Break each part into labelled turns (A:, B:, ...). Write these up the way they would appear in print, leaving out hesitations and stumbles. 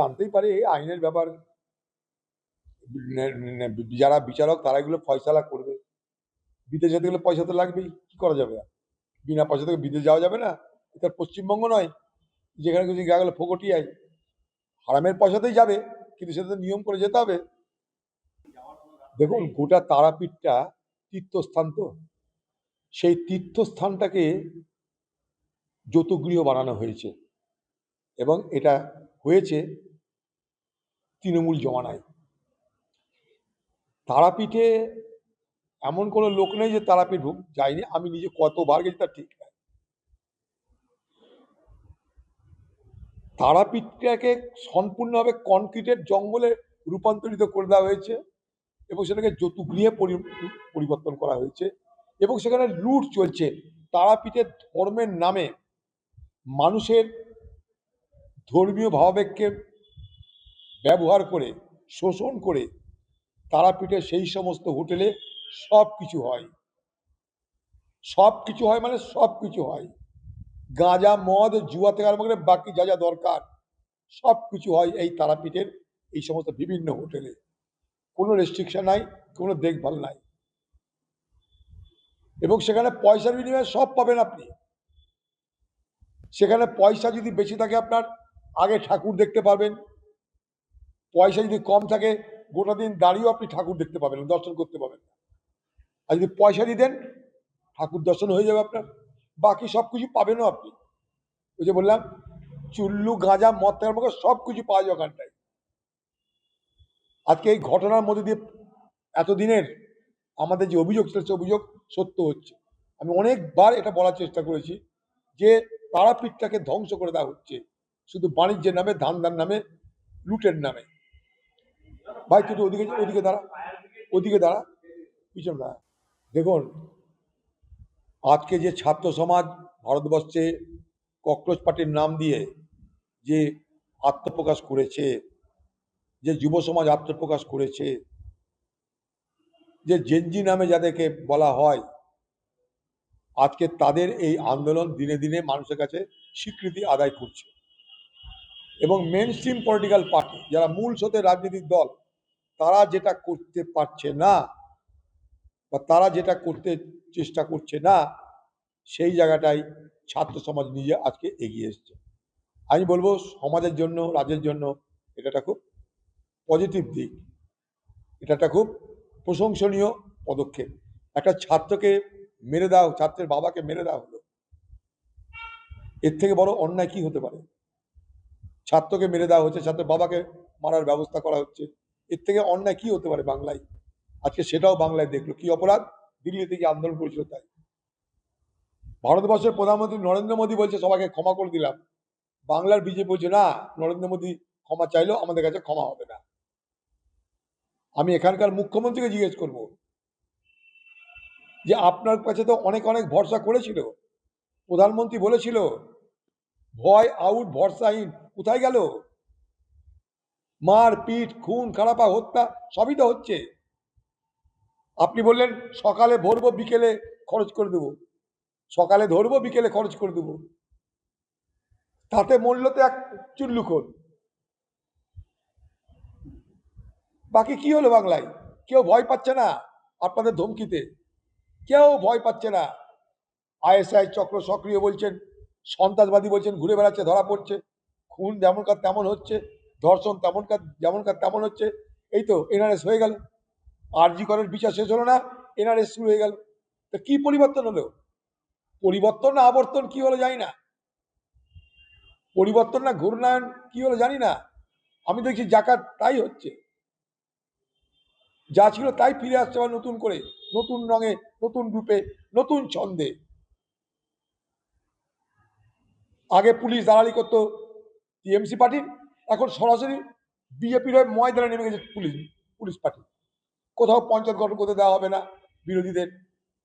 A: জানতেই পারে আইনের ব্যাপার, যারা বিচারক তারা এগুলো ফয়সালা করবে। বিদেশে যেতে গেলে পয়সা তো লাগবেই, কি করা যাবে? বিনা পয়সা থেকে বিদেশ যাওয়া যাবে না? এটা পশ্চিমবঙ্গ নয় যেখানে কিছু গা গেলে ফোকটিয়ায় হারামের পয়সাতেই যাবে, কিন্তু সেটা তো নিয়ম করে যেতে হবে। দেখুন, গোটা তারাপীঠটা তীর্থস্থান, তো সেই তীর্থস্থানটাকে যতগৃহ বানানো হয়েছে, এবং এটা হয়েছে তৃণমূল জমানায়। তারাপীঠে এমন কোনো লোক নেই যে তারাপীঠ যায়নি। আমি নিজে কতবার গেছি তার ঠিক নাই। তারাপীঠটাকে সম্পূর্ণভাবে কনক্রিটের জঙ্গলে রূপান্তরিত করে দেওয়া হয়েছে এবং সেটাকে যতুগৃহে পরিবর্তন করা হয়েছে এবং সেখানে লুট চলছে। তারাপীঠের ধর্মের নামে মানুষের ধর্মীয় ভাবাবেগকে ব্যবহার করে, শোষণ করে তারাপীঠে সেই সমস্ত হোটেলে সব কিছু হয়। সব কিছু হয় মানে সব কিছু হয়। গাঁজা, মদ, জুয়া থেকে আরম্ভ করে বাকি যা যা দরকার সব কিছু হয় এই তারাপীঠের এই সমস্ত বিভিন্ন হোটেলে। কোনো রেস্ট্রিকশন নাই, কোনো দেখভাল নাই, এবং সেখানে পয়সার বিনিময়ে সব পাবেন আপনি। সেখানে পয়সা যদি বেশি থাকে আপনার আগে ঠাকুর দেখতে পাবেন, পয়সা যদি কম থাকে গোটা দিন দাঁড়িয়েও আপনি ঠাকুর দেখতে পাবেন, দর্শন করতে পাবেন। আর যদি পয়সা দিয়ে দেন ঠাকুর দর্শন হয়ে যাবে আপনার, বাকি সব কিছু পাবেনও আপনি। ওই যে বললাম, চুল্লু, গাঁজা, মদ থেকে আমাকে সব কিছু পাওয়া যায় ওখানটায়। আজকে এই ঘটনার মধ্যে দিয়ে এতদিনের আমাদের যে অভিযোগ ছিল সে অভিযোগ সত্য হচ্ছে। আমি অনেকবার এটা বলার চেষ্টা করেছি যে তারাপীঠটাকে ধ্বংস করে দেওয়া হচ্ছে শুধু বাণিজ্যের নামে, ধান্দার নামে, লুটের নামে। ভাই তুই ওদিকে ওদিকে দাঁড়া, ওদিকে দাঁড়া, পিছনে দাঁড়া। দেখুন, আজকে যে ছাত্র সমাজ ভারতবর্ষে ককরোচ পার্টির নাম দিয়ে যে আত্মপ্রকাশ করেছে, যে যুব সমাজ আত্মপ্রকাশ করেছে, যে জেনজি নামে যাদেরকে বলা হয়, আজকে তাদের এই আন্দোলন দিনে দিনে মানুষের কাছে স্বীকৃতি আদায় করছে। এবং মেন স্ট্রিম পলিটিক্যাল পার্টি, যারা মূল স্রোতের রাজনৈতিক দল, তারা যেটা করতে পারছে না বা তারা যেটা করতে চেষ্টা করছে না, সেই জায়গাটায় ছাত্র সমাজ নিজে আজকে এগিয়ে এসছে। আমি বলবো সমাজের জন্য, রাজ্যের জন্য এটা একটা খুব পজিটিভ দিক, এটা একটা খুব প্রশংসনীয় পদক্ষেপ। একটা ছাত্রকে মেরে দেওয়া, ছাত্রের বাবাকে মেরে দেওয়া হলো, এর থেকে বড় অন্যায় কি হতে পারে? ছাত্রকে মেরে দেওয়া হচ্ছে, ছাত্রের বাবাকে মারার ব্যবস্থা করা হচ্ছে, এর থেকে অন্যায় কি হতে পারে বাংলায়? আজকে সেটাও বাংলায় দেখলো। কি অপরাধ? দিল্লি থেকে আন্দোলন করেছিল তাই। ভারতবর্ষের প্রধানমন্ত্রী নরেন্দ্র মোদী বলছে সবাইকে ক্ষমা করে দিলাম, বাংলার বিজেপি বলছে না, নরেন্দ্র মোদী ক্ষমা চাইলেও আমাদের কাছে ক্ষমা হবে না। আমি এখানকার মুখ্যমন্ত্রীকে জিজ্ঞেস করব যে আপনার কাছে তো অনেক অনেক ভরসা করেছিল, প্রধানমন্ত্রী বলেছিল ভয় আউট, ভরসা ইন, কোথায় গেল? মার পিট, খুন খারাপা, হত্যা সবই তো হচ্ছে। আপনি বললেন সকালে ভরবো বিকেলে খরচ করে দেবো, সকালে ধরবো বিকেলে খরচ করে দেবো, তাতে মূল্য তো এক চুল্লুখোর। বাকি কি হলো বাংলায়? কেউ ভয় পাচ্ছে না আপনাদের ধমকিতে, কেউ ভয় পাচ্ছে না। আইএসআই চক্র সক্রিয় বলছেন, সন্ত্রাসবাদী বলছেন, ঘুরে বেড়াচ্ছে, ধরা পড়ছে। খুন যেমনকার তেমন হচ্ছে, ধর্ষণ যেমনকার তেমন হচ্ছে। এই তো এনআরএস হয়ে গেল, আরজি করের বিচার শেষ হলো না, এনআরএস শুরু হয়ে গেল। তো কি পরিবর্তন হলো? পরিবর্তন না আবর্তন কি হলো জানি না, পরিবর্তন না ঘূর্ণায়ন কি হলো জানি না। আমি দেখছি জাকাত তাই হচ্ছে, যা ছিল তাই ফিরে আসছে আবার নতুন করে, নতুন রঙে, নতুন রূপে, নতুন ছন্দে। আগে পুলিশ দালালি করতো টিএমসি পার্টির, এখন সরাসরি বিজেপির হয়ে ময়দানে নেমে গেছে পুলিশ পার্টি। কোথাও পঞ্চায়েত গঠন করতে দেওয়া হবে না বিরোধীদের,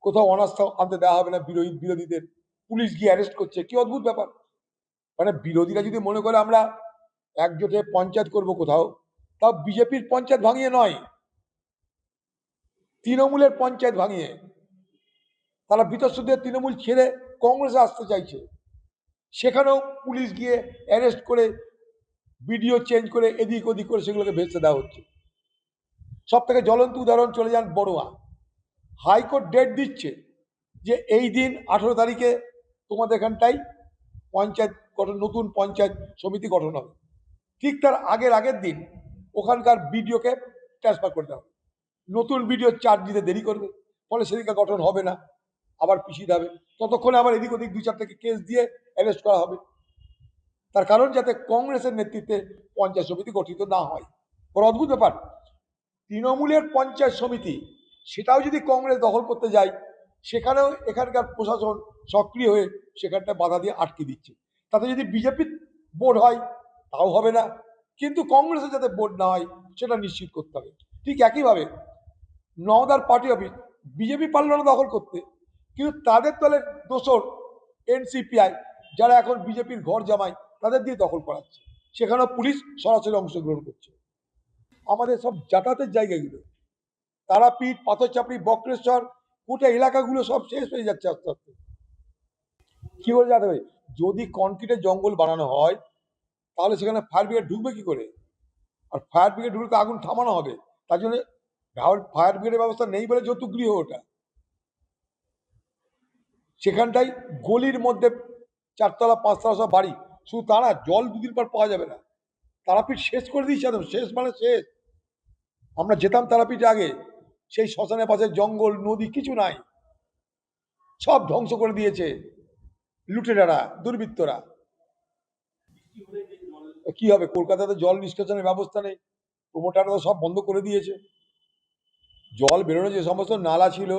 A: কোথাও অনাস্থা আনতে দেওয়া হবে না বিরোধীদের, পুলিশ গিয়ে অ্যারেস্ট করছে। কি অদ্ভুত ব্যাপার! মানে বিরোধীরা যদি মনে করে আমরা একজোটে পঞ্চায়েত করব কোথাও, তাও বিজেপির পঞ্চায়েত ভাঙিয়ে নয়, তৃণমূলের পঞ্চায়েত ভাঙিয়ে। তারা বিতর্কদের তৃণমূল ছেড়ে কংগ্রেসে আসতে চাইছে, সেখানেও পুলিশ গিয়ে অ্যারেস্ট করে ভিডিও চেঞ্জ করে এদিক ওদিক করে সেগুলোকে ভেসে দেওয়া হচ্ছে। সব থেকে জ্বলন্ত উদাহরণ চলে যান বড়ুয়া। হাইকোর্ট ডেট দিচ্ছে যে এই দিন 18 তারিখে তোমাদের এখানটাই পঞ্চায়েত গঠন, নতুন পঞ্চায়েত সমিতি গঠন হবে। ঠিক তার আগের দিন ওখানকার বিডিওকে ট্রান্সফার করে দেওয়া হবে। নতুন বিডিও চার্জ দিতে দেরি করবে, ফলে সেদিকে গঠন হবে না, আবার পিছিয়ে যাবে। ততক্ষণে আবার এদিক ওদিক 2-4টাকে কেস দিয়ে অ্যারেস্ট করা হবে। তার কারণ যাতে কংগ্রেসের নেতৃত্বে পঞ্চায়েত সমিতি গঠিত না হয়। বড় অদ্ভুত ব্যাপার, তৃণমূলের পঞ্চায়েত সমিতি সেটাও যদি কংগ্রেস দখল করতে যায়, সেখানেও এখানকার প্রশাসন সক্রিয় হয়ে সেখানটা বাধা দিয়ে আটকে দিচ্ছে। তাতে যদি বিজেপির বোর্ড হয় তাও হবে না, কিন্তু কংগ্রেসের যাতে বোর্ড না হয় সেটা নিশ্চিত করতে হবে। ঠিক একইভাবে নওদার পার্টি অফিস বিজেপি পারল না দখল করতে, কিন্তু তাদের দলের দোসর এনসিপিআই যারা এখন বিজেপির ঘর জামাই তাদের দিয়ে দখল করাচ্ছে, সেখানেও পুলিশ সরাসরি অংশগ্রহণ করছে। আমাদের সব যাতায়াতের জায়গাগুলো, তারাপীঠ, পাথরচাপড়ি, বক্রেশ্বর, গোটা এলাকাগুলো সব শেষ হয়ে যাচ্ছে আস্তে আস্তে। কি করে যেতে হবে? যদি কনক্রিটের জঙ্গল বানানো হয় তাহলে সেখানে ফায়ার ব্রিগেড ঢুকবে কি করে? আর ফায়ার ব্রিগেড ঢুকলে তো আগুন থামানো হবে। তার জন্য ফায়ার ব্রিগেডের ব্যবস্থা নেই বলে যৌতুক গৃহ ওটা। সেখানটাই গলির মধ্যে 4তলা 5তলা সব বাড়ি, শুধু তারা জল 2 দিন পর পাওয়া যাবে না। তারাপীঠ শেষ করে দিয়েছে একদম, শেষ মানে শেষ। আমরা যেতাম তারাপীঠে আগে, সেই শ্মশানের পাশে জঙ্গল নদী কিছু নাই, সব ধ্বংস করে দিয়েছে লুটেরারা, দুর্বৃত্তরা। কি হবে? কলকাতাতে জল নিষ্কাশনের ব্যবস্থা নেই, প্রমোটাররা সব বন্ধ করে দিয়েছে। জল বেরোনো যে সমস্ত নালা ছিল,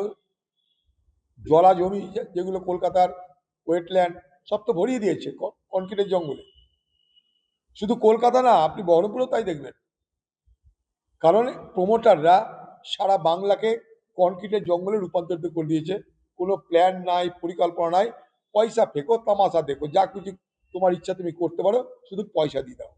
A: জলা জমি যেগুলো কলকাতার ওয়েটল্যান্ড, সব তো ভরিয়ে দিয়েছে কনক্রিটের জঙ্গলে। শুধু কলকাতা না, আপনি বহরমপুরেও তাই দেখবেন। কারণ প্রমোটাররা সারা বাংলাকে কনক্রিটের জঙ্গলে রূপান্তরিত করে দিয়েছে। কোনো প্ল্যান নাই, পরিকল্পনা নাই, পয়সা ফেকো, তামাশা দেখো, যা কিছু তোমার ইচ্ছা তুমি করতে পারো, শুধু পয়সা দিয়ে দাও।